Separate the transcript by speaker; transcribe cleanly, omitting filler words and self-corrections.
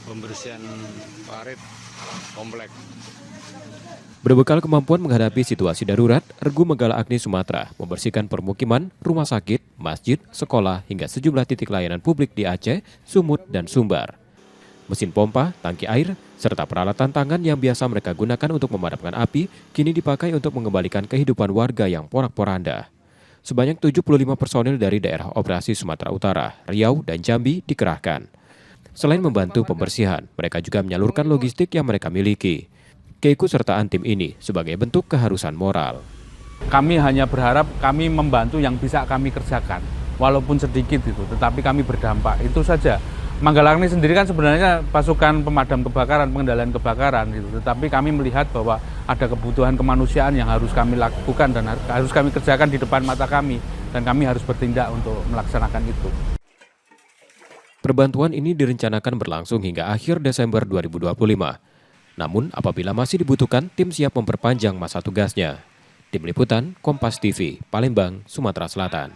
Speaker 1: pembersihan parit komplek.
Speaker 2: Berbekal kemampuan menghadapi situasi darurat, Regu Menggala Agni Sumatera membersihkan permukiman, rumah sakit, masjid, sekolah, hingga sejumlah titik layanan publik di Aceh, Sumut, dan Sumbar. Mesin pompa, tangki air, serta peralatan tangan yang biasa mereka gunakan untuk memadamkan api, kini dipakai untuk mengembalikan kehidupan warga yang porak-poranda. Sebanyak 75 personil dari daerah operasi Sumatera Utara, Riau, dan Jambi dikerahkan. Selain membantu pembersihan, mereka juga menyalurkan logistik yang mereka miliki. Keikutsertaan tim ini sebagai bentuk keharusan moral.
Speaker 3: Kami hanya berharap kami membantu yang bisa kami kerjakan, walaupun sedikit itu, tetapi kami berdampak, itu saja. Menggala Agni sendiri kan sebenarnya pasukan pemadam kebakaran, pengendalian kebakaran gitu, tetapi kami melihat bahwa ada kebutuhan kemanusiaan yang harus kami lakukan dan harus kami kerjakan di depan mata kami, dan kami harus bertindak untuk melaksanakan itu.
Speaker 2: Perbantuan ini direncanakan berlangsung hingga akhir Desember 2025. Namun, apabila masih dibutuhkan, tim siap memperpanjang masa tugasnya. Tim Liputan, Kompas TV, Palembang, Sumatera Selatan.